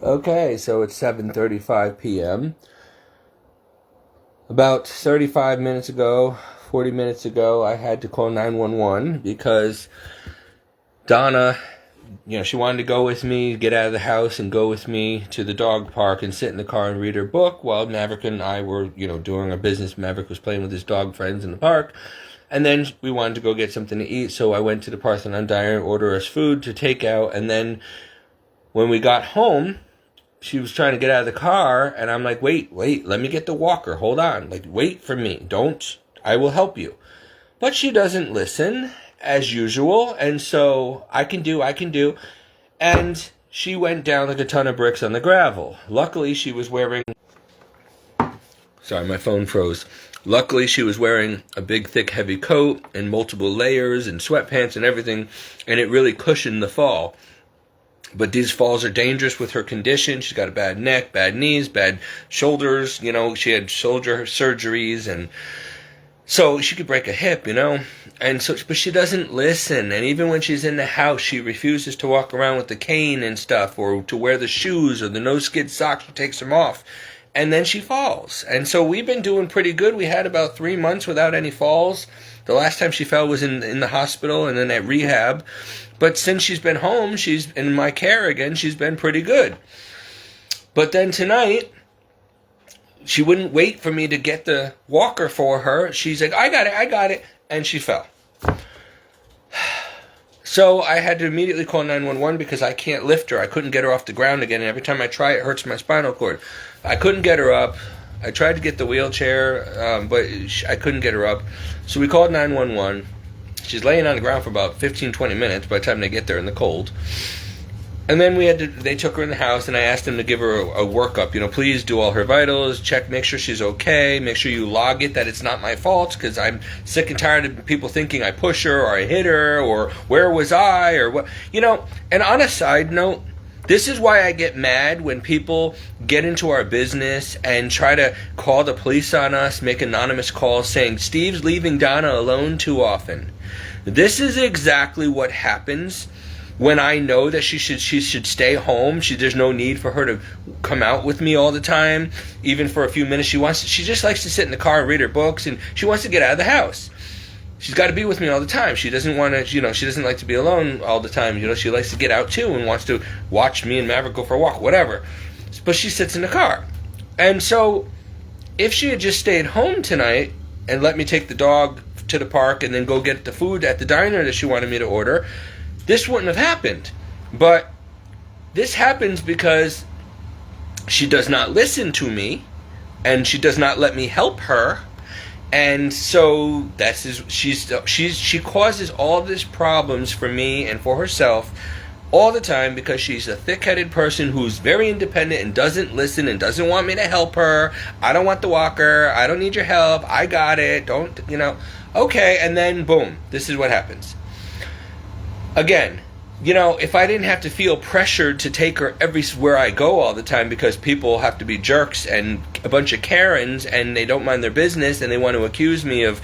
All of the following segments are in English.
Okay, so it's 7:35 p.m. About 35 minutes ago, 40 minutes ago, I had to call 911 because Donna, she wanted to go with me, get out of the house and go with me to the dog park and sit in the car and read her book while Maverick and I were, doing our business. Maverick was playing with his dog friends in the park. And then we wanted to go get something to eat, so I went to the Parthenon Diner, order us food to take out, and then when we got home, she was trying to get out of the car, and I'm like, wait, let me get the walker. Hold on. Like, wait for me. I will help you. But she doesn't listen, as usual, and so I can do. And she went down like a ton of bricks on the gravel. Luckily, she was wearing... Sorry, my phone froze. Luckily, she was wearing a big, thick, heavy coat and multiple layers and sweatpants and everything, and it really cushioned the fall. But these falls are dangerous with her condition. She's got a bad neck, bad knees, bad shoulders. She had shoulder surgeries, and so she could break a hip, And so, but she doesn't listen. And even when she's in the house, she refuses to walk around with the cane and stuff, or to wear the shoes or the no-skid socks. She takes them off. And then she falls. And so we've been doing pretty good. We had about 3 months without any falls. The last time she fell was in the hospital and then at rehab. But since she's been home, she's in my care again, she's been pretty good. But then tonight, she wouldn't wait for me to get the walker for her. She's like, I got it. And she fell. So I had to immediately call 911 because I can't lift her. I couldn't get her off the ground again. And every time I try, it hurts my spinal cord. I couldn't get her up. I tried to get the wheelchair, but I couldn't get her up. So we called 911. She's laying on the ground for about 15, 20 minutes by the time they get there in the cold. And then they took her in the house, and I asked them to give her a workup. Please do all her vitals, check, make sure she's okay, make sure you log it, that it's not my fault, because I'm sick and tired of people thinking I push her, or I hit her, or where was I, or what. And on a side note, this is why I get mad when people get into our business and try to call the police on us, make anonymous calls saying, Steve's leaving Donna alone too often. This is exactly what happens when I know that she should stay home. There's no need for her to come out with me all the time, even for a few minutes. She just likes to sit in the car and read her books, and she wants to get out of the house. She's got to be with me all the time. She doesn't want to, she doesn't like to be alone all the time. She likes to get out too and wants to watch me and Maverick go for a walk, whatever. But she sits in the car. And so if she had just stayed home tonight and let me take the dog to the park and then go get the food at the diner that she wanted me to order, this wouldn't have happened. But this happens because she does not listen to me, and she does not let me help her, and so she causes all these problems for me and for herself all the time because she's a thick-headed person who's very independent and doesn't listen and doesn't want me to help her. I don't want the walker. I don't need your help. I got it. Don't. Okay, and then boom, this is what happens. Again, if I didn't have to feel pressured to take her everywhere I go all the time because people have to be jerks and a bunch of Karens and they don't mind their business and they want to accuse me of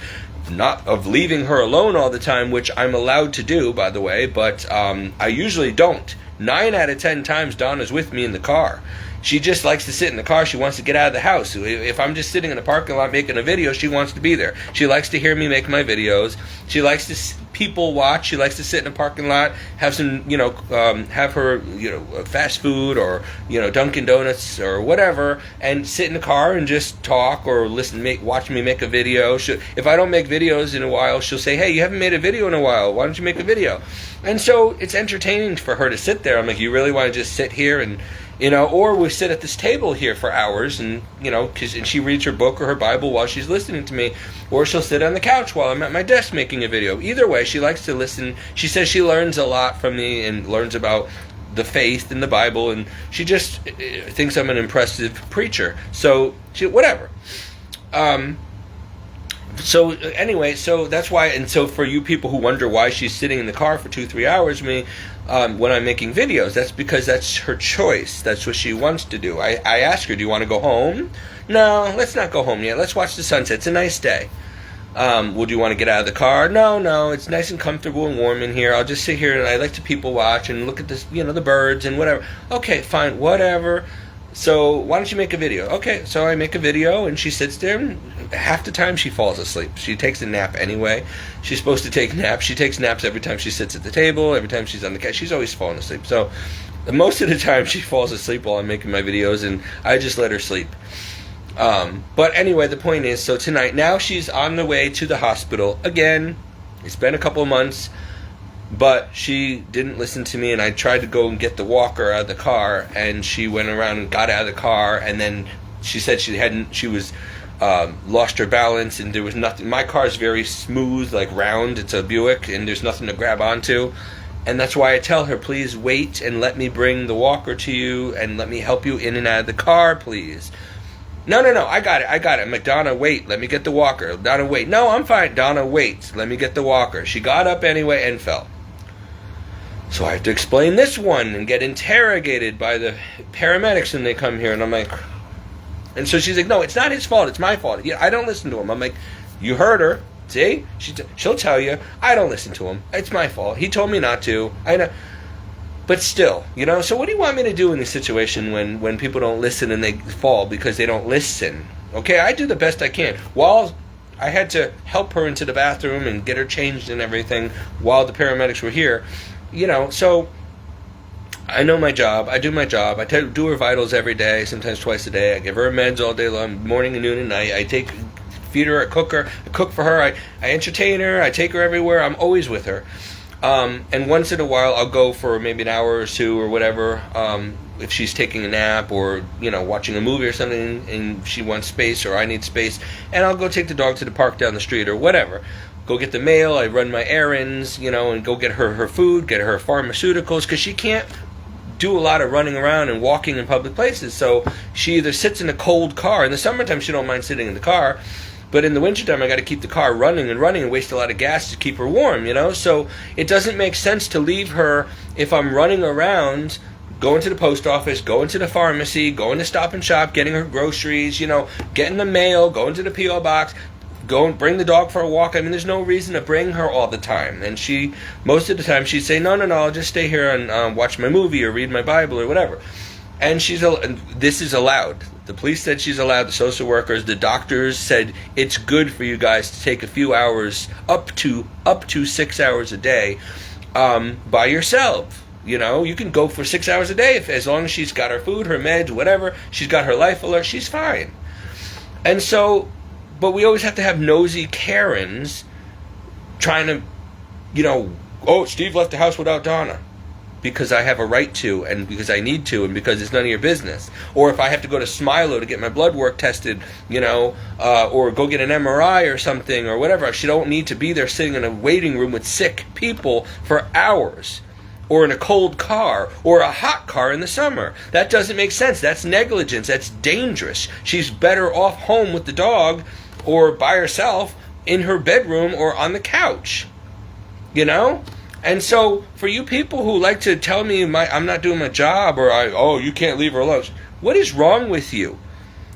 leaving her alone all the time, which I'm allowed to do, by the way, but I usually don't. 9 out of 10 times Donna's with me in the car. She just likes to sit in the car. She wants to get out of the house. If I'm just sitting in the parking lot making a video, she wants to be there. She likes to hear me make my videos. She likes to people watch. She likes to sit in a parking lot, have some, have her, fast food or, Dunkin' Donuts or whatever, and sit in the car and just talk or watch me make a video. If I don't make videos in a while, she'll say, hey, you haven't made a video in a while. Why don't you make a video? And so it's entertaining for her to sit there. I'm like, you really want to just sit here and... or we sit at this table here for hours and she reads her book or her Bible while she's listening to me, or she'll sit on the couch while I'm at my desk making a video. Either way, she likes to listen. She says she learns a lot from me and learns about the faith and the Bible, and she just thinks I'm an impressive preacher. So, whatever. So anyway, so that's why, and so for you people who wonder why she's sitting in the car for 2-3 hours with me when I'm making videos, that's because that's her choice. That's what she wants to do. I ask her, do you want to go home? No, let's not go home yet. Let's watch the sunset. It's a nice day. Would you want to get out of the car? No, it's nice and comfortable and warm in here. I'll just sit here and I like to people watch and look at this, the birds and whatever. Okay, fine, whatever. So why don't you make a video? Okay, so I make a video and she sits there and half the time she falls asleep. She takes a nap anyway. She's supposed to take naps. She takes naps every time she sits at the table, every time she's on the couch. She's always falling asleep. So most of the time she falls asleep while I'm making my videos and I just let her sleep. But anyway, the point is, so tonight, now she's on the way to the hospital again. It's been a couple of months, but she didn't listen to me, and I tried to go and get the walker out of the car, and she went around and got out of the car, and then she said she was lost her balance, and there was nothing. My car is very smooth, like round. It's a Buick, and there's nothing to grab onto. And that's why I tell her, please wait and let me bring the walker to you, and let me help you in and out of the car, please. No, I got it. I'm like, Donna, wait, let me get the walker. Donna, wait. No, I'm fine. Donna, wait, let me get the walker. She got up anyway and fell. So I have to explain this one and get interrogated by the paramedics when they come here. And I'm like, and so she's like, no, it's not his fault. It's my fault. I don't listen to him. I'm like, you heard her. See? She'll tell you. I don't listen to him. It's my fault. He told me not to. I know. But still, so what do you want me to do in this situation when people don't listen and they fall because they don't listen? Okay, I do the best I can. While I had to help her into the bathroom and get her changed and everything while the paramedics were here, so I know my job. I do my job. I do her vitals every day, sometimes twice a day. I give her meds all day long, morning and noon and night. Feed her, I cook for her, I entertain her, I take her everywhere. I'm always with her. And once in a while, I'll go for maybe an hour or two or whatever, if she's taking a nap or, watching a movie or something and she wants space or I need space. And I'll go take the dog to the park down the street or whatever. Go get the mail, I run my errands, and go get her food, get her pharmaceuticals, because she can't do a lot of running around and walking in public places. So she either sits in a cold car. In the summertime, she don't mind sitting in the car. But in the wintertime, I got to keep the car running and waste a lot of gas to keep her warm, So it doesn't make sense to leave her if I'm running around, going to the post office, going to the pharmacy, going to Stop and Shop, getting her groceries, getting the mail, going to the P.O. box, go and bring the dog for a walk. I mean, there's no reason to bring her all the time. And most of the time, she'd say, no, I'll just stay here and watch my movie or read my Bible or whatever. And this is allowed. The police said she's allowed, the social workers, the doctors said it's good for you guys to take a few hours, up to 6 hours a day, by yourself. You can go for 6 hours a day as long as she's got her food, her meds, whatever. She's got her life alert. She's fine. And so, but we always have to have nosy Karens trying to, oh, Steve left the house without Donna. Because I have a right to, and because I need to, and because it's none of your business. Or if I have to go to Smilo to get my blood work tested, or go get an MRI or something, or whatever. She don't need to be there sitting in a waiting room with sick people for hours. Or in a cold car, or a hot car in the summer. That doesn't make sense. That's negligence. That's dangerous. She's better off home with the dog, or by herself, in her bedroom, or on the couch. And so, for you people who like to tell me I'm not doing my job, or you can't leave her alone, what is wrong with you?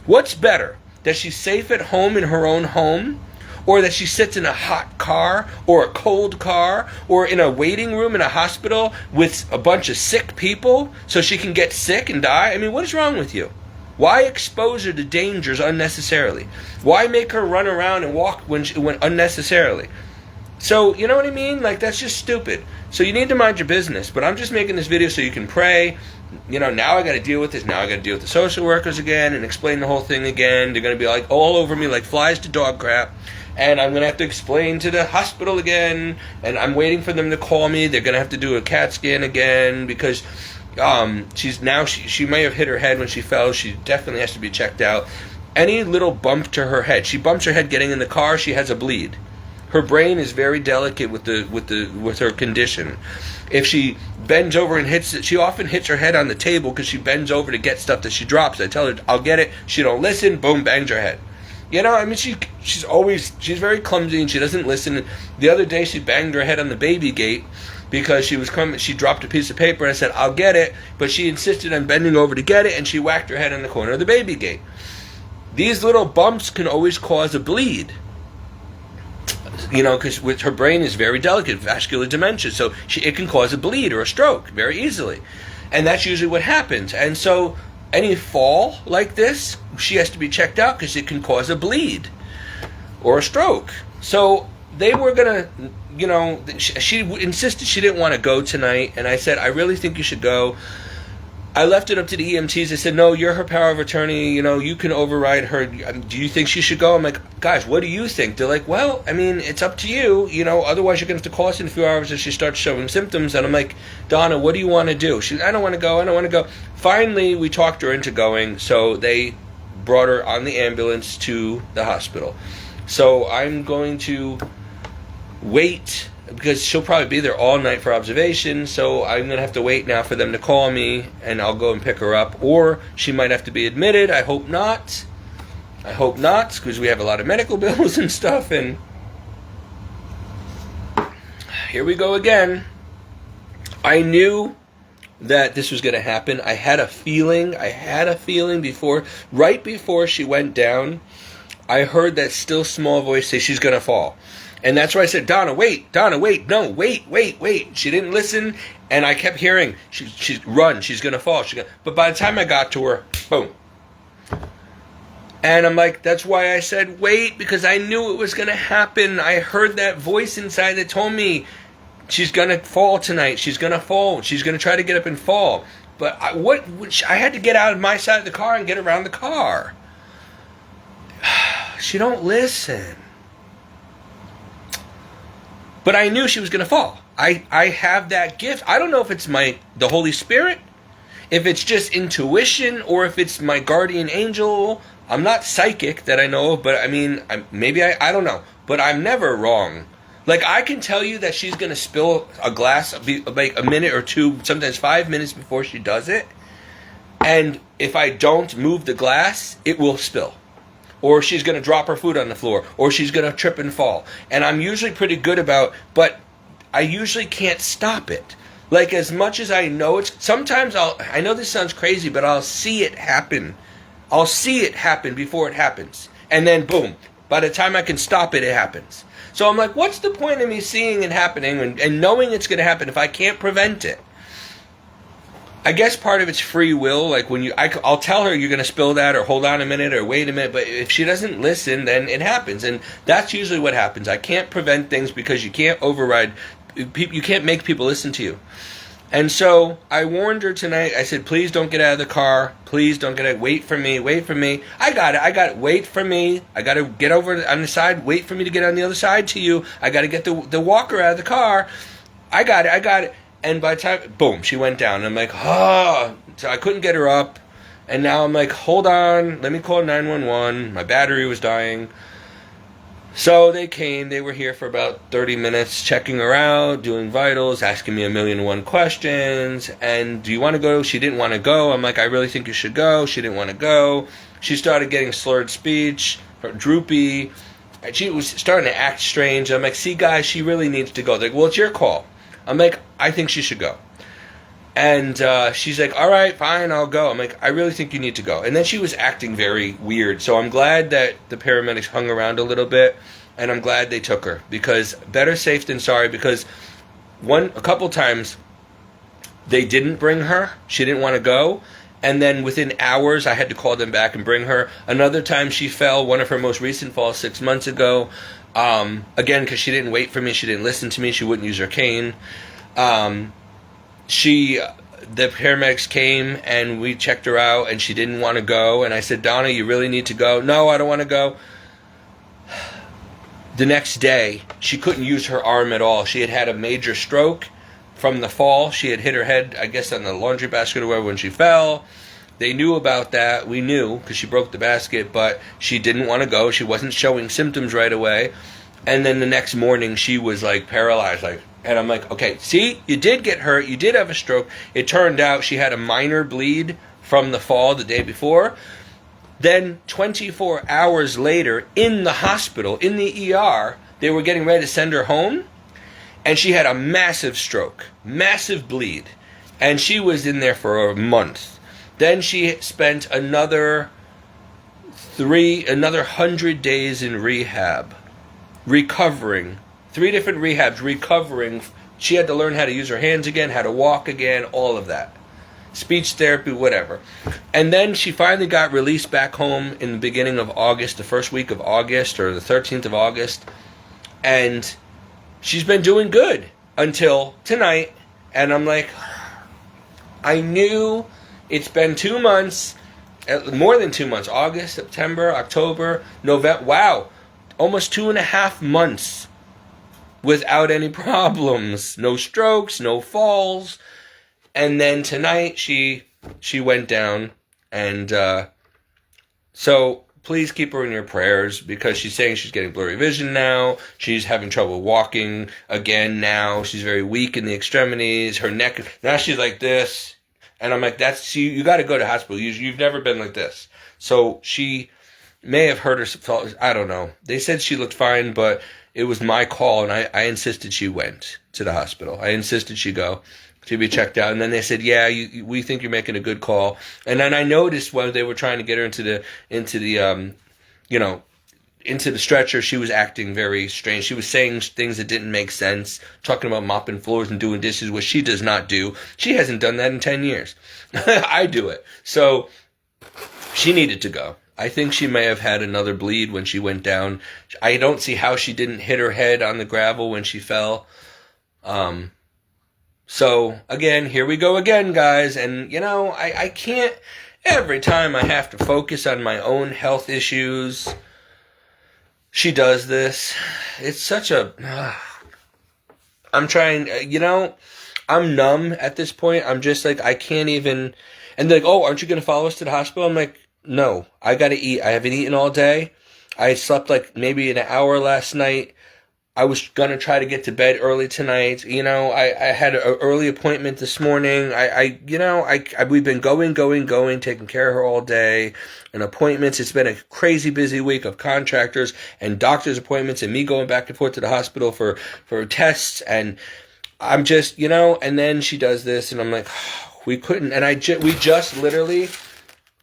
What's better? That she's safe at home in her own home? Or that she sits in a hot car, or a cold car, or in a waiting room in a hospital with a bunch of sick people so she can get sick and die? I mean, what is wrong with you? Why expose her to dangers unnecessarily? Why make her run around and walk when unnecessarily? So, you know what I mean? Like, that's just stupid. So you need to mind your business. But I'm just making this video so you can pray. Now I got to deal with this. Now I got to deal with the social workers again and explain the whole thing again. They're going to be like all over me like flies to dog crap. And I'm going to have to explain to the hospital again. And I'm waiting for them to call me. They're going to have to do a CAT scan again because she may have hit her head when she fell. She definitely has to be checked out. Any little bump to her head. She bumps her head getting in the car. She has a bleed. Her brain is very delicate with her condition. If she bends over and hits it, she often hits her head on the table because she bends over to get stuff that she drops. I tell her, I'll get it. She don't listen. Boom, bangs her head. I mean, she's very clumsy and she doesn't listen. The other day she banged her head on the baby gate because she dropped a piece of paper and I said, I'll get it. But she insisted on bending over to get it and she whacked her head on the corner of the baby gate. These little bumps can always cause a bleed. because with her brain is very delicate, vascular dementia, so it can cause a bleed or a stroke very easily, and that's usually what happens. And so any fall like this, she has to be checked out because it can cause a bleed or a stroke. So they were gonna, she insisted she didn't want to go tonight, and I said, I really think you should go. I left it up to the EMTs. They said, no, you're her power of attorney. You can override her. Do you think she should go? I'm like, guys, what do you think? They're like, well, I mean, it's up to you. Otherwise you're going to have to call us in a few hours if she starts showing symptoms. And I'm like, Donna, what do you want to do? She said, I don't want to go. I don't want to go. Finally, we talked her into going. So they brought her on the ambulance to the hospital. So I'm going to wait, because she'll probably be there all night for observation, so I'm going to have to wait now for them to call me, and I'll go and pick her up. Or she might have to be admitted. I hope not. Because we have a lot of medical bills and stuff, and here we go again. I knew that this was going to happen. I had a feeling right before she went down, I heard that still small voice say she's going to fall. And that's why I said, Donna, wait, no, wait. She didn't listen, and I kept hearing, she's run, she's going to fall. But by the time I got to her, boom. And I'm like, that's why I said wait, because I knew it was going to happen. I heard that voice inside that told me she's going to fall tonight. She's going to fall. She's going to try to get up and fall. But I had to get out of my side of the car and get around the car. She don't listen. But I knew she was going to fall. I have that gift. I don't know if it's the Holy Spirit, if it's just intuition, or if it's my guardian angel. I'm not psychic that I know of, but I mean, I don't know. But I'm never wrong. Like, I can tell you that she's going to spill a glass like a minute or two, sometimes 5 minutes before she does it. And if I don't move the glass, it will spill. Or she's going to drop her food on the floor, or she's going to trip and fall. And I'm usually pretty good but I usually can't stop it. Like, as much as I know sometimes I know this sounds crazy, but I'll see it happen. I'll see it happen before it happens. And then, boom, by the time I can stop it, it happens. So I'm like, what's the point of me seeing it happening and knowing it's going to happen if I can't prevent it? I guess part of it's free will. Like, I'll tell her you're going to spill that, or hold on a minute, or wait a minute. But if she doesn't listen, then it happens. And that's usually what happens. I can't prevent things because you can't override. You can't make people listen to you. And so I warned her tonight. I said, please don't get out of the car. Please don't get out. Wait for me. I got it. Wait for me. I got to get over on the side. Wait for me to get on the other side to you. I got to get the walker out of the car. I got it. And by the time, boom, she went down. And I'm like, so I couldn't get her up. And now I'm like, hold on, let me call 911. My battery was dying. So they came. They were here for about 30 minutes, checking her out, doing vitals, asking me 1,000,001 questions. And do you want to go? She didn't want to go. I'm like, I really think you should go. She didn't want to go. She started getting slurred speech, droopy. And she was starting to act strange. I'm like, see, guys, she really needs to go. They're like, well, it's your call. I'm like, I think she should go. And she's like, all right, fine, I'll go. I'm like, I really think you need to go. And then she was acting very weird. So I'm glad that the paramedics hung around a little bit, and I'm glad they took her, because better safe than sorry. Because a couple times they didn't bring her. She didn't want to go. And then within hours, I had to call them back and bring her. Another time she fell, one of her most recent falls 6 months ago. Again, because she didn't wait for me, she didn't listen to me, she wouldn't use her cane. The paramedics came and we checked her out, and she didn't want to go. And I said, Donna, you really need to go. No, I don't want to go. The next day, she couldn't use her arm at all. She had a major stroke from the fall. She had hit her head, I guess, on the laundry basket or whatever when she fell. They knew about that. We knew because she broke the basket, but she didn't want to go. She wasn't showing symptoms right away. And then the next morning, she was like paralyzed. And I'm like, okay, see, you did get hurt. You did have a stroke. It turned out she had a minor bleed from the fall the day before. Then 24 hours later, in the hospital, in the ER, they were getting ready to send her home. And she had a massive stroke, massive bleed. And she was in there for a month. Then she spent another 100 days in rehab. recovering. 3 different rehabs, recovering. She had to learn how to use her hands again, how to walk again, all of that. Speech therapy, whatever. And then she finally got released back home in the beginning of August, the first week of August, or the 13th of August. And she's been doing good until tonight. And I'm like, I knew it's been 2 months, more than 2 months, August, September, October, November, wow, almost 2.5 months without any problems, no strokes, no falls. And then tonight she went down, and so please keep her in your prayers, because she's saying she's getting blurry vision now. She's having trouble walking again now. She's very weak in the extremities. Her neck, now she's like this. And I'm like, you got to go to hospital. You've never been like this. So she may have hurt herself. I don't know. They said she looked fine, but it was my call, and I insisted she went to the hospital. I insisted she go to be checked out. And then they said, yeah, we think you're making a good call. And then I noticed when they were trying to get her into the stretcher, she was acting very strange. She was saying things that didn't make sense, talking about mopping floors and doing dishes, which she does not do. She hasn't done that in 10 years. I do it. So she needed to go. I think she may have had another bleed when she went down. I don't see how she didn't hit her head on the gravel when she fell. So, again, here we go again, guys. And, I can't, every time I have to focus on my own health issues, she does this. It's such a, I'm trying, I'm numb at this point. I'm just like, I can't even, and they're like, oh, aren't you going to follow us to the hospital? I'm like, no, I got to eat. I haven't eaten all day. I slept like maybe an hour last night. I was going to try to get to bed early tonight. I had an early appointment this morning. We've been going, taking care of her all day, and appointments. It's been a crazy busy week of contractors and doctor's appointments, and me going back and forth to the hospital for tests. And I'm just, and then she does this, and I'm like, we couldn't. And we just literally,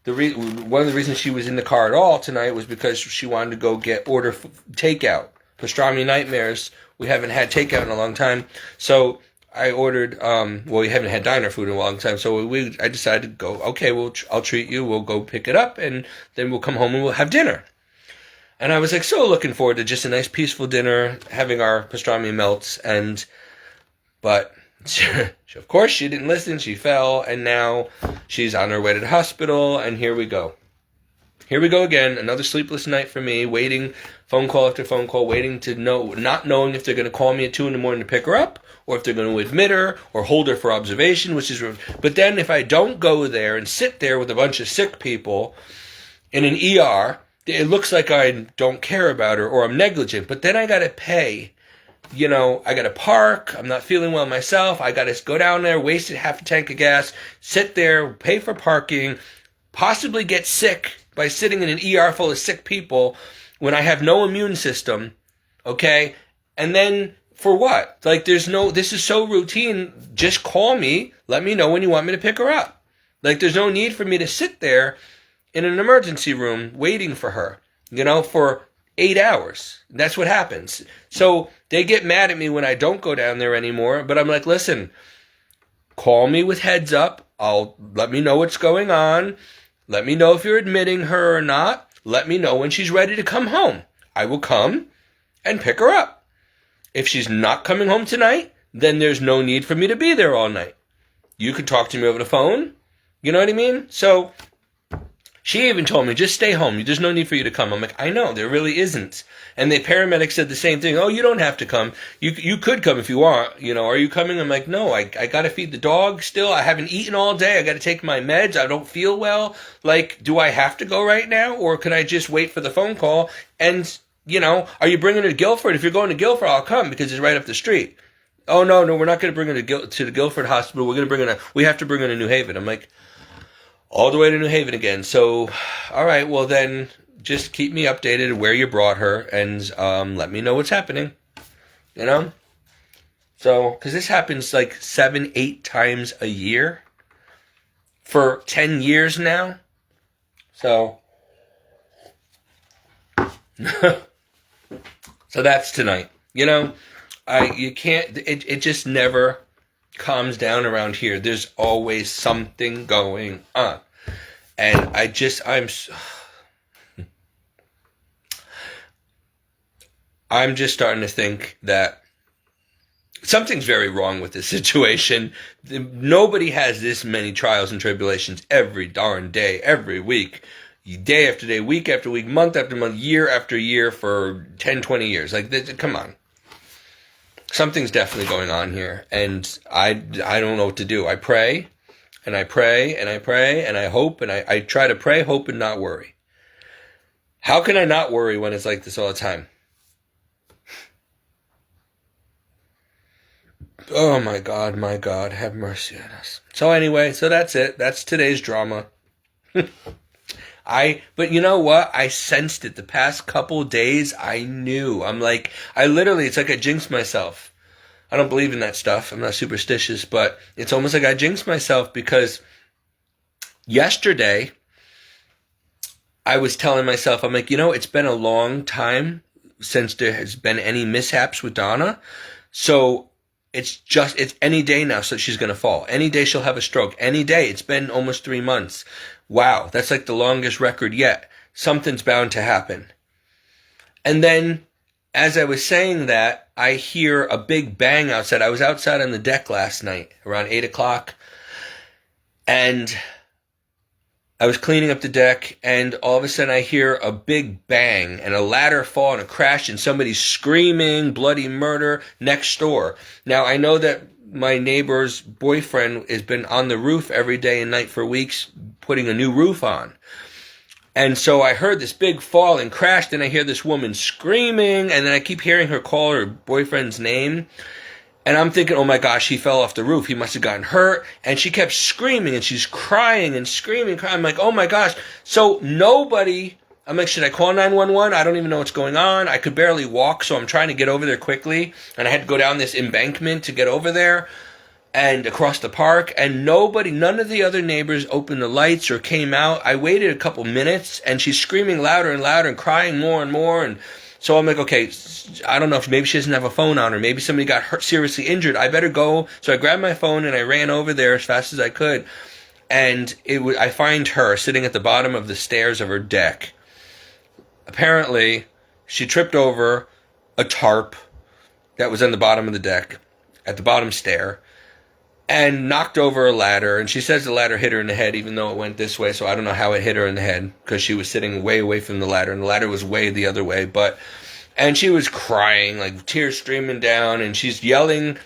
one of the reasons she was in the car at all tonight was because she wanted to go order takeout. Pastrami nightmares. We haven't had takeout in a long time, so I ordered. We haven't had diner food in a long time, so I decided to go. Okay, I'll treat you. We'll go pick it up, and then we'll come home and we'll have dinner. And I was like so looking forward to just a nice peaceful dinner, having our pastrami melts, but of course she didn't listen. She fell, and now she's on her way to the hospital. And here we go. Here we go again, another sleepless night for me, waiting, phone call after phone call, waiting to know, not knowing if they're going to call me at 2 a.m. to pick her up, or if they're going to admit her, or hold her for observation, but then if I don't go there and sit there with a bunch of sick people in an ER, it looks like I don't care about her, or I'm negligent, but then I got to pay. I got to park, I'm not feeling well myself, I got to go down there, waste half a tank of gas, sit there, pay for parking, possibly get sick by sitting in an ER full of sick people when I have no immune system, okay? And then, for what? Like, this is so routine, just call me, let me know when you want me to pick her up. Like, there's no need for me to sit there in an emergency room waiting for her, for 8 hours. That's what happens. So, they get mad at me when I don't go down there anymore, but I'm like, listen, call me with heads up, let me know what's going on, let me know if you're admitting her or not. Let me know when she's ready to come home. I will come and pick her up. If she's not coming home tonight, then there's no need for me to be there all night. You could talk to me over the phone. You know what I mean? So she even told me, just stay home. There's no need for you to come. I'm like, I know, there really isn't. And the paramedic said the same thing. Oh, you don't have to come. You could come if you want. Are you coming? I'm like, no, I got to feed the dog still. I haven't eaten all day. I got to take my meds. I don't feel well. Like, do I have to go right now? Or can I just wait for the phone call? And, are you bringing her to Guilford? If you're going to Guilford, I'll come because it's right up the street. Oh, no, we're not going to bring her to the Guilford Hospital. We have to bring her to New Haven. I'm like, all the way to New Haven again. So, all right, well then, just keep me updated where you brought her, and let me know what's happening. So, because this happens like 7-8 times a year for 10 years now. So So that's tonight. You can't. It just never calms down around here. There's always something going on, and I'm just starting to think that something's very wrong with this situation. Nobody has this many trials and tribulations every darn day, every week, day after day, week after week, month after month, year after year for 10, 20 years. Come on. Something's definitely going on here, and I don't know what to do. I pray, and I pray, and I pray, and I hope, and I try to pray, hope, and not worry. How can I not worry when it's like this all the time? Oh my God, have mercy on us. So anyway, so that's it. That's today's drama. But you know what? I sensed it the past couple days. I knew. It's like I jinxed myself. I don't believe in that stuff. I'm not superstitious, but it's almost like I jinxed myself because yesterday I was telling myself, I'm like, it's been a long time since there has been any mishaps with Donna. So it's any day now, so she's going to fall. Any day she'll have a stroke. Any day. It's been almost 3 months. Wow, that's like the longest record yet. Something's bound to happen. And then, as I was saying that, I hear a big bang outside. I was outside on the deck last night, around 8 o'clock, and I was cleaning up the deck, and all of a sudden I hear a big bang, and a ladder fall, and a crash, and somebody's screaming, bloody murder, next door. Now, I know that my neighbor's boyfriend has been on the roof every day and night for weeks, putting a new roof on. And so I heard this big fall and crash, and I hear this woman screaming, and then I keep hearing her call her boyfriend's name. And I'm thinking, oh my gosh, he fell off the roof. He must have gotten hurt. And she kept screaming, and she's crying and screaming. I'm like, oh my gosh. So I'm like, should I call 911? I don't even know what's going on. I could barely walk, so I'm trying to get over there quickly. And I had to go down this embankment to get over there and across the park. And none of the other neighbors opened the lights or came out. I waited a couple minutes, and she's screaming louder and louder and crying more and more. And so I'm like, okay, I don't know if maybe she doesn't have a phone on her. Maybe somebody got hurt, seriously injured. I better go. So I grabbed my phone and I ran over there as fast as I could. And I find her sitting at the bottom of the stairs of her deck. Apparently, she tripped over a tarp that was on the bottom of the deck, at the bottom stair, and knocked over a ladder. And she says the ladder hit her in the head, even though it went this way. So I don't know how it hit her in the head, because she was sitting way away from the ladder, and the ladder was way the other way. And she was crying, like tears streaming down, and she's yelling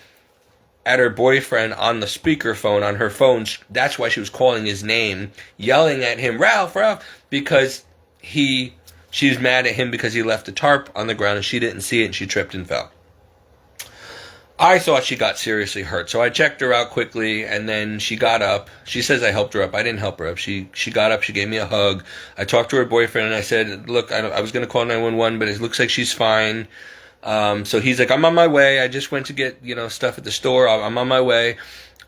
at her boyfriend on the speakerphone on her phone. That's why she was calling his name, yelling at him, Ralph, because she's mad at him because he left the tarp on the ground and she didn't see it, and she tripped and fell. I thought she got seriously hurt, so I checked her out quickly, and then she got up. She says I helped her up. I didn't help her up. She got up. She gave me a hug. I talked to her boyfriend, and I said, look, I was going to call 911, but it looks like she's fine. So he's like, I'm on my way. I just went to get, stuff at the store. I'm on my way.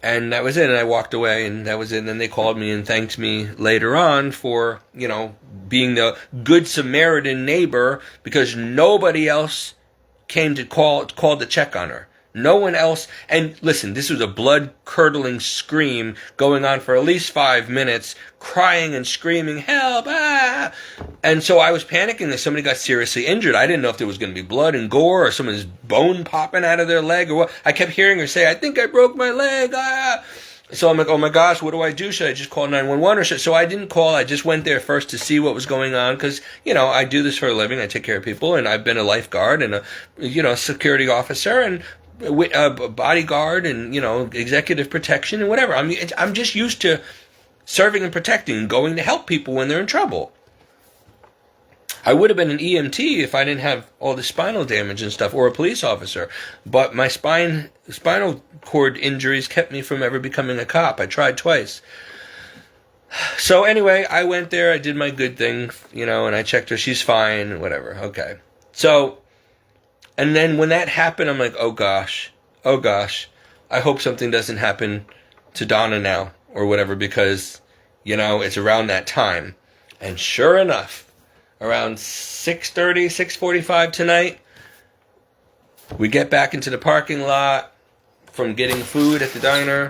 And that was it. And I walked away, and that was it. And then they called me and thanked me later on for, being the good Samaritan neighbor, because nobody else came to call to check on her. No one else. And listen, this was a blood-curdling scream going on for at least 5 minutes, crying and screaming, help, ah! And so I was panicking that somebody got seriously injured. I didn't know if there was going to be blood and gore or someone's bone popping out of their leg or what. I kept hearing her say, I think I broke my leg, ah! So I'm like, oh my gosh, what do I do? Should I just call 911 or so I didn't call. I just went there first to see what was going on, because, I do this for a living. I take care of people, and I've been a lifeguard and a security officer and a bodyguard and, executive protection and whatever. I'm just used to serving and protecting and going to help people when they're in trouble. I would have been an EMT if I didn't have all the spinal damage and stuff, or a police officer. But my spinal cord injuries kept me from ever becoming a cop. I tried twice. So anyway, I went there, I did my good thing, and I checked her. She's fine, whatever. Okay. So, and then when that happened, I'm like, oh gosh, I hope something doesn't happen to Donna now, or whatever, because, it's around that time. And sure enough, around 6:30, 6:45 tonight, We get back into the parking lot from getting food at the diner,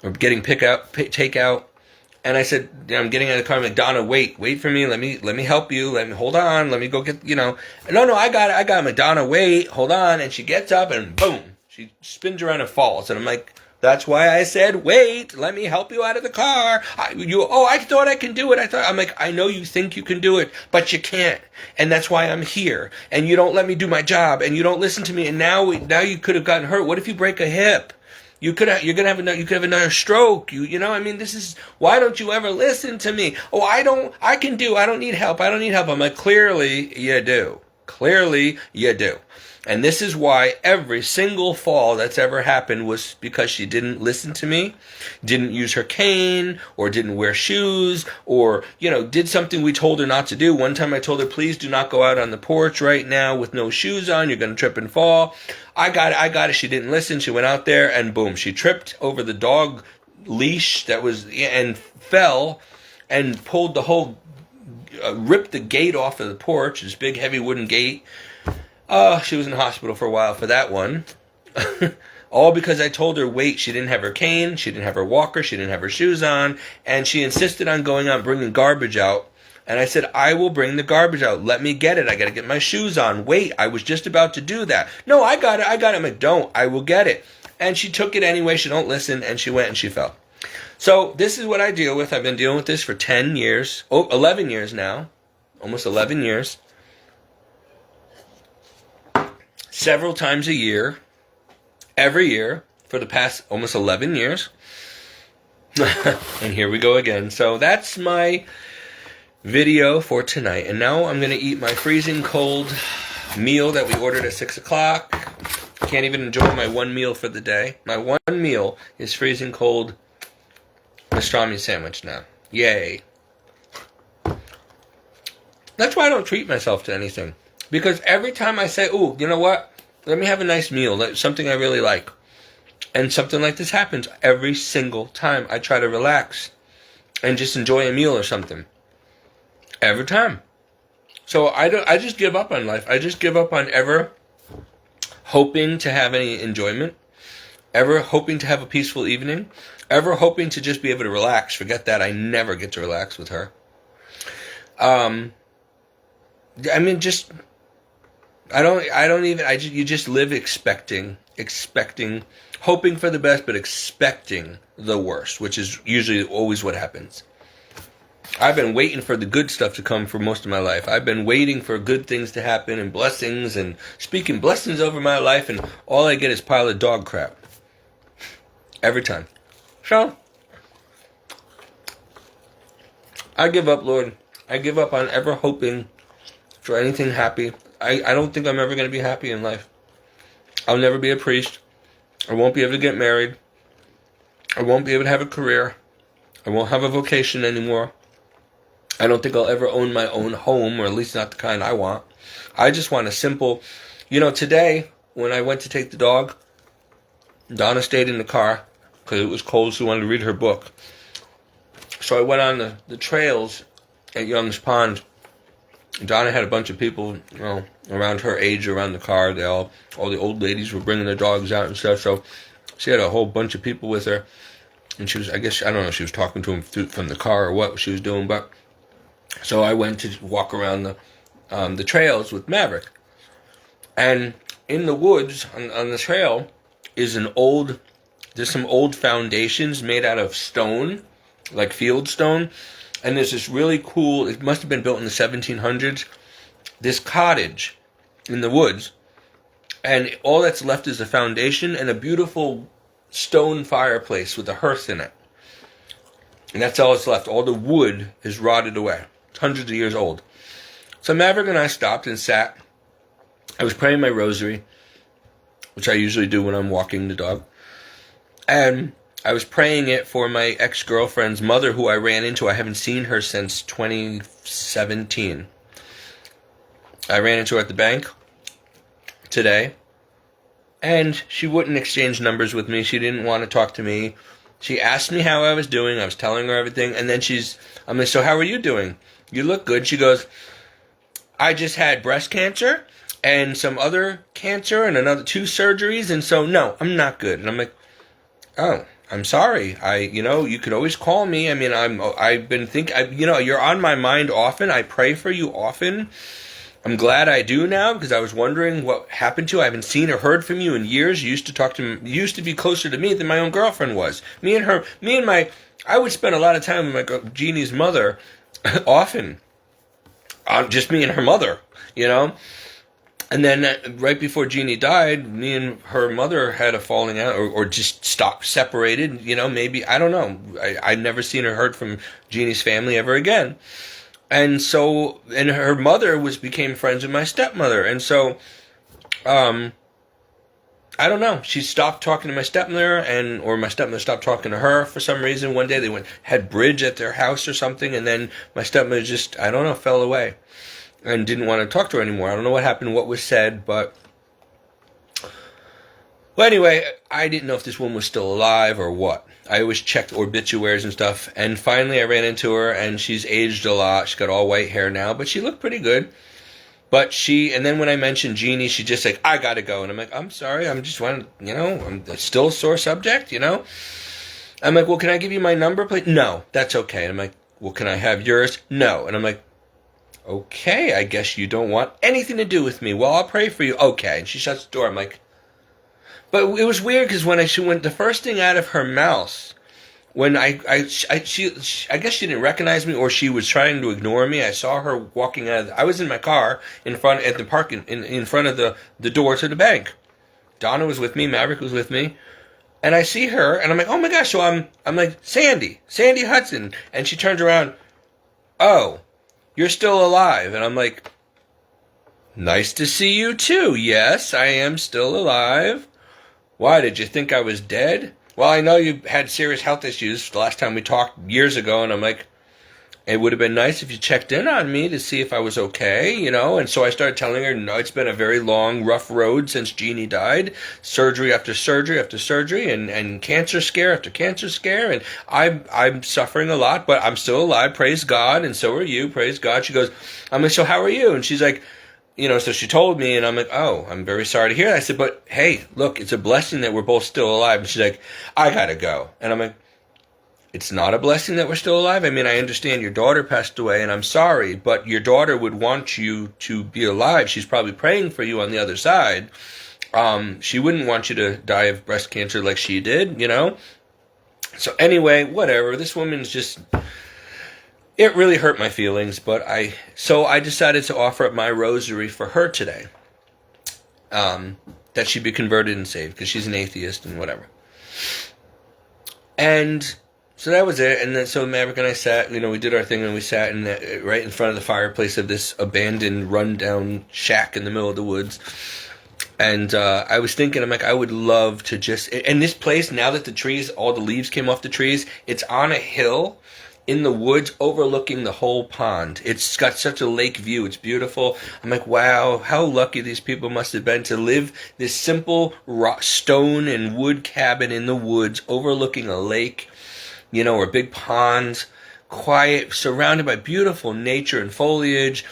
or getting takeout. And I said, I'm getting out of the car. I'm like, Donna, wait for me. Let me help you. Hold on. Let me go get, No, I got it. I'm like, Donna, wait, hold on. And she gets up and boom, she spins around and falls. And I'm like, that's why I said, wait, let me help you out of the car. I thought I can do it. I'm like, I know you think you can do it, but you can't. And that's why I'm here. And you don't let me do my job, and you don't listen to me. And now you could have gotten hurt. What if you break a hip? You could have another stroke. This is, why don't you ever listen to me? I don't need help. I'm like, clearly you do. And this is why every single fall that's ever happened was because she didn't listen to me, didn't use her cane, or didn't wear shoes, or, did something we told her not to do. One time I told her, please do not go out on the porch right now with no shoes on. You're going to trip and fall. I got it. She didn't listen. She went out there and boom, she tripped over the dog leash and fell and pulled the whole, ripped the gate off of the porch, this big heavy wooden gate. She was in the hospital for a while for that one. All because I told her, wait, she didn't have her cane, she didn't have her walker, she didn't have her shoes on, and she insisted on going out bringing garbage out. And I said, I will bring the garbage out. Let me get it. I got to get my shoes on. Wait, I was just about to do that. No, I got it. I'm like, don't. I will get it. And she took it anyway. She don't listen, and she went and she fell. So this is what I deal with. I've been dealing with this for 10 years. 11 years now. Almost 11 years. Several times a year. Every year for the past almost 11 years. And here we go again. So that's my video for tonight. And now I'm going to eat my freezing cold meal that we ordered at 6 o'clock. Can't even enjoy my one meal for the day. My one meal is freezing cold pastrami sandwich now. Yay. That's why I don't treat myself to anything. Because every time I say, ooh, you know what? Let me have a nice meal, something I really like. And something like this happens every single time I try to relax and just enjoy a meal or something. Every time. So I just give up on life. I just give up on ever hoping to have any enjoyment, ever hoping to have a peaceful evening, ever hoping to just be able to relax. Forget that. I never get to relax with her. You just live expecting, hoping for the best, but expecting the worst, which is usually always what happens. I've been waiting for the good stuff to come for most of my life. I've been waiting for good things to happen and blessings and speaking blessings over my life, and all I get is a pile of dog crap. Every time. So, I give up, Lord. I give up on ever hoping for anything happy. I don't think I'm ever going to be happy in life. I'll never be a priest. I won't be able to get married. I won't be able to have a career. I won't have a vocation anymore. I don't think I'll ever own my own home, or at least not the kind I want. I just want a simple... today, when I went to take the dog, Donna stayed in the car because it was cold. She wanted to read her book. So I went on the trails at Young's Pond. Donna had a bunch of people, around her age around the car. All the old ladies were bringing their dogs out and stuff. So she had a whole bunch of people with her. And she was, I don't know if she was talking to them from the car or what she was doing, but... So I went to walk around the trails with Maverick. And in the woods, on the trail, there's some old foundations made out of stone, like field stone. And there's this really cool, it must have been built in the 1700s, this cottage in the woods. And all that's left is a foundation and a beautiful stone fireplace with a hearth in it. And that's all that's left. All the wood is rotted away. It's hundreds of years old. So Maverick and I stopped and sat. I was praying my rosary, which I usually do when I'm walking the dog. And I was praying it for my ex-girlfriend's mother, who I ran into. I haven't seen her since 2017. I ran into her at the bank today. And she wouldn't exchange numbers with me. She didn't want to talk to me. She asked me how I was doing. I was telling her everything. And then I'm like, so how are you doing? You look good. She goes, I just had breast cancer. and some other cancer and another 2 surgeries. And so, no, I'm not good. And I'm like, oh, I'm sorry. You could always call me. I mean, I've been thinking, you're on my mind often. I pray for you often. I'm glad I do now, because I was wondering what happened to you. I haven't seen or heard from you in years. You used to talk to me, you used to be closer to me than my own girlfriend was. I would spend a lot of time with Jeannie's mother, often. Just me and her mother, And then right before Jeannie died, me and her mother had a falling out, or just stopped, separated, maybe, I don't know. I'd never seen or heard from Jeannie's family ever again. And so, and her mother became friends with my stepmother. And so, I don't know. She stopped talking to my stepmother, or my stepmother stopped talking to her for some reason. One day they had bridge at their house or something, and then my stepmother just, I don't know, fell away and didn't want to talk to her anymore. I don't know what happened, what was said, but... Well, anyway, I didn't know if this woman was still alive or what. I always checked obituaries and stuff, and finally I ran into her, and she's aged a lot. She's got all white hair now, but she looked pretty good. And then when I mentioned Jeannie, she just like, I gotta go. And I'm like, I'm sorry, I'm just one, I'm still a sore subject, I'm like, well, can I give you my number, please? No, that's okay. And I'm like, well, can I have yours? No. And I'm like, okay, I guess you don't want anything to do with me. Well, I'll pray for you. Okay. And she shuts the door. I'm like, but it was weird, because when she went, the first thing out of her mouth, when I guess she didn't recognize me, or she was trying to ignore me. I saw her walking out. I was in my car in front of the door to the bank. Donna was with me. Maverick was with me, and I see her, and I'm like, oh my gosh! So I'm like, Sandy Hudson, and she turns around. Oh, you're still alive, and I'm like, nice to see you too. Yes, I am still alive. Why, did you think I was dead? Well, I know you had serious health issues the last time we talked years ago, and I'm like, it would have been nice if you checked in on me to see if I was okay, And so I started telling her, no, it's been a very long, rough road since Jeannie died. Surgery after surgery after surgery, and cancer scare after cancer scare, and I'm suffering a lot, but I'm still alive, praise God, and so are you, praise God. She goes, I'm like, so how are you? And she's like, so she told me, and I'm like, oh, I'm very sorry to hear that. I said, but hey, look, it's a blessing that we're both still alive. And she's like, I gotta go. And I'm like, it's not a blessing that we're still alive? I mean, I understand your daughter passed away, and I'm sorry, but your daughter would want you to be alive. She's probably praying for you on the other side. She wouldn't want you to die of breast cancer like she did, So anyway, whatever. This woman's just... It really hurt my feelings, but I decided to offer up my rosary for her today. That she'd be converted and saved, because she's an atheist and whatever. And so that was it. And then so Maverick and I sat, we did our thing, and we sat right in front of the fireplace of this abandoned, rundown shack in the middle of the woods. And I was thinking, I'm like, I would love to just... And this place, now that all the leaves came off the trees, it's on a hill in the woods overlooking the whole pond. It's got such a lake view. It's beautiful. I'm like, wow, how lucky these people must have been to live this simple stone and wood cabin in the woods overlooking a lake, or a big pond, quiet, surrounded by beautiful nature and foliage,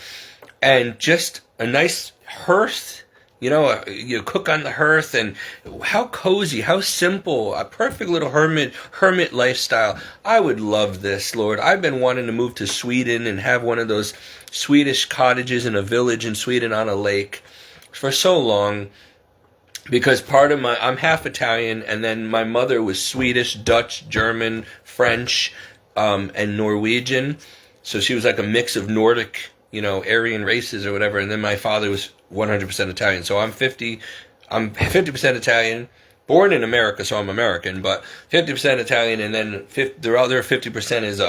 and just a nice hearth. You cook on the hearth, and how cozy, how simple, a perfect little hermit lifestyle. I would love this, Lord. I've been wanting to move to Sweden and have one of those Swedish cottages in a village in Sweden on a lake for so long, because I'm half Italian, and then my mother was Swedish, Dutch, German, French, and Norwegian. So she was like a mix of Nordic, Aryan races or whatever, and then my father was 100% Italian. So I'm 50% Italian, born in America, so I'm American, but 50% Italian, and then the other 50% is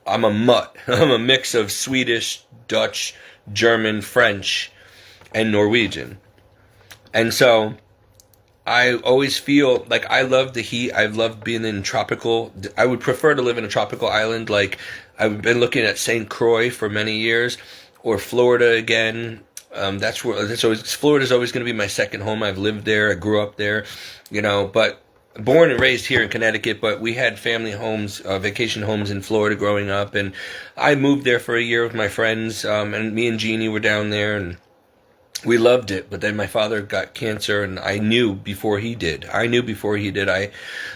I'm a mutt. I'm a mix of Swedish, Dutch, German, French, and Norwegian. And so I always feel like I love the heat. I love being in tropical. I would prefer to live in a tropical island. Like, I've been looking at St. Croix for many years, or Florida again. Florida's always going to be my second home. I've lived there. I grew up there, but born and raised here in Connecticut, but we had family homes, vacation homes in Florida growing up, and I moved there for a year with my friends, and me and Jeannie were down there, and We loved it, but then my father got cancer, and I knew before he did.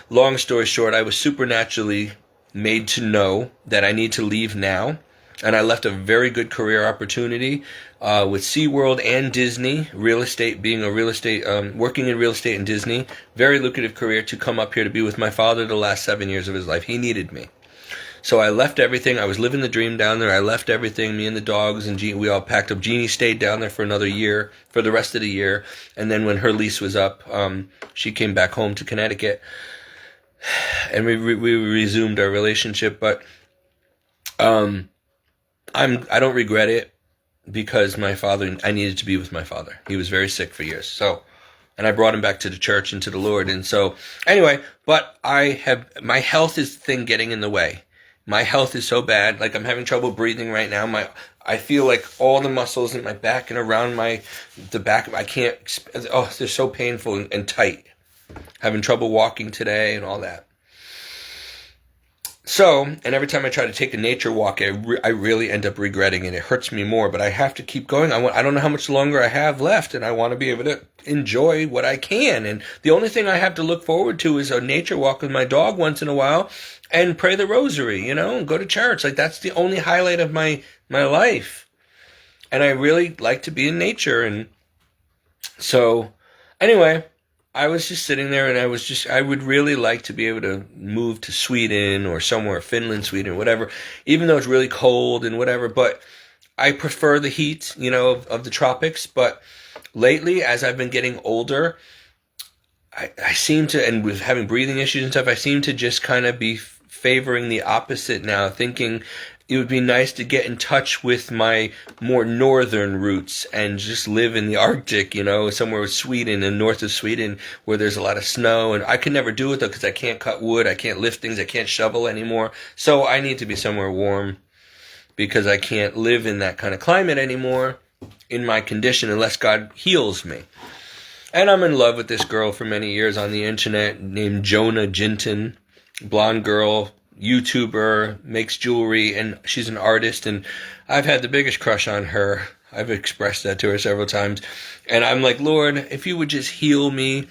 Long story short, I was supernaturally made to know that I need to leave now, and I left a very good career opportunity with SeaWorld and Disney, real estate, working in real estate and Disney, very lucrative career, to come up here to be with my father the last 7 years of his life. He needed me. So I left everything. I was living the dream down there. I left everything, me and the dogs, and we all packed up. Jeannie stayed down there for another year, for the rest of the year. And then when her lease was up, she came back home to Connecticut. And we resumed our relationship. But I don't regret it, because I needed to be with my father. He was very sick for years. And I brought him back to the church and to the Lord. And so, anyway, but my health is the thing getting in the way. My health is so bad. Like, I'm having trouble breathing right now. I feel like all the muscles in my back and around the back, I can't, they're so painful and tight. Having trouble walking today and all that. So, and every time I try to take a nature walk, I really end up regretting it. It hurts me more, but I have to keep going. I don't know how much longer I have left, and I want to be able to enjoy what I can. And the only thing I have to look forward to is a nature walk with my dog once in a while, and pray the rosary, and go to church. Like, that's the only highlight of my life. And I really like to be in nature. And so, anyway, I was just sitting there, and I would really like to be able to move to Sweden or somewhere, Finland, Sweden, whatever, even though it's really cold and whatever, but I prefer the heat, of the tropics. But lately, as I've been getting older, I seem to, and with having breathing issues and stuff, I seem to just kind of be favoring the opposite now, thinking it would be nice to get in touch with my more northern roots and just live in the Arctic, somewhere with Sweden and north of Sweden where there's a lot of snow. And I could never do it, though, because I can't cut wood, I can't lift things, I can't shovel anymore. So I need to be somewhere warm, because I can't live in that kind of climate anymore in my condition unless God heals me. And I'm in love with this girl for many years on the internet named Jonah Jinton, blonde girl, YouTuber, makes jewelry, and she's an artist, and I've had the biggest crush on her. I've expressed that to her several times, and I'm like, Lord, if you would just heal me,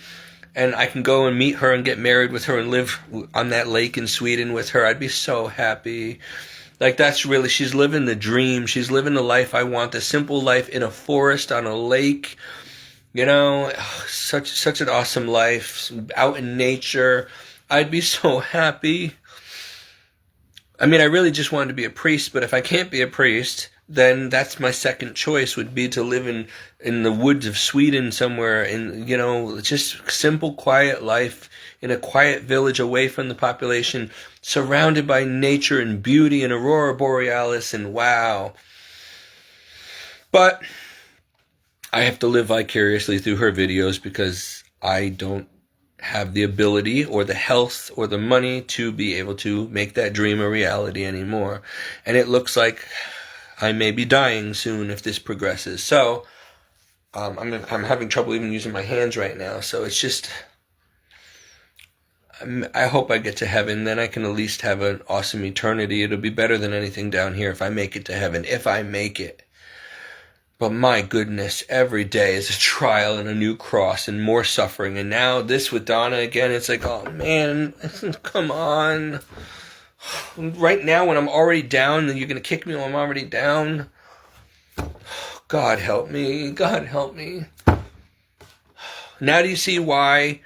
and I can go and meet her and get married with her and live on that lake in Sweden with her, I'd be so happy. Like, she's living the dream. She's living the life I want, the simple life in a forest on a lake, such an awesome life, out in nature. I'd be so happy. I mean, I really just wanted to be a priest, but if I can't be a priest, then that's my second choice, would be to live in the woods of Sweden somewhere, in, just simple, quiet life in a quiet village away from the population, surrounded by nature and beauty and aurora borealis, and wow. But I have to live vicariously through her videos, because I don't have the ability or the health or the money to be able to make that dream a reality anymore. And it looks like I may be dying soon if this progresses. So I'm having trouble even using my hands right now. So it's just, I hope I get to heaven. Then I can at least have an awesome eternity. It'll be better than anything down here if I make it to heaven, if I make it. But my goodness, every day is a trial and a new cross and more suffering. And now this with Donna again, it's like, oh man, come on. Right now when I'm already down, then you're going to kick me when I'm already down. God help me. God help me. Now do you see why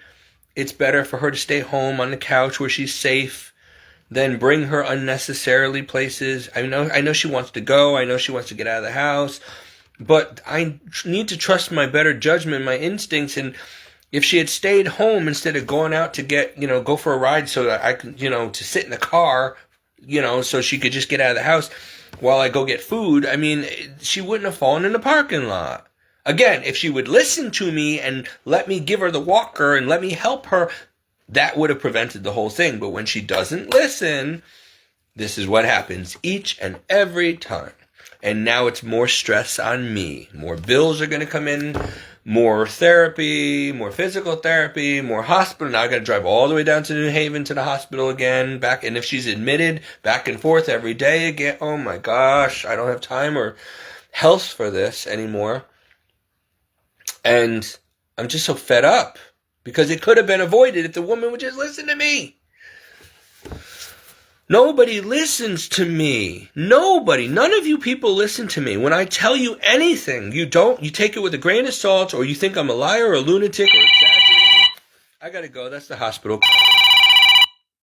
it's better for her to stay home on the couch where she's safe than bring her unnecessarily places? I know she wants to go. I know she wants to get out of the house. But I need to trust my better judgment, my instincts. And if she had stayed home instead of going out to go for a ride so that I could, to sit in the car, so she could just get out of the house while I go get food, I mean, she wouldn't have fallen in the parking lot. Again, if she would listen to me and let me give her the walker and let me help her, that would have prevented the whole thing. But when she doesn't listen, this is what happens each and every time. And now it's more stress on me. More bills are going to come in, more therapy, more physical therapy, more hospital. Now I got to drive all the way down to New Haven to the hospital again, back. And if she's admitted, back and forth every day again. Oh my gosh, I don't have time or health for this anymore. And I'm just so fed up because it could have been avoided if the woman would just listen to me. Nobody listens to me. Nobody. None of you people listen to me. When I tell you anything, you take it with a grain of salt, or you think I'm a liar or a lunatic or exaggerating. I gotta go. That's the hospital.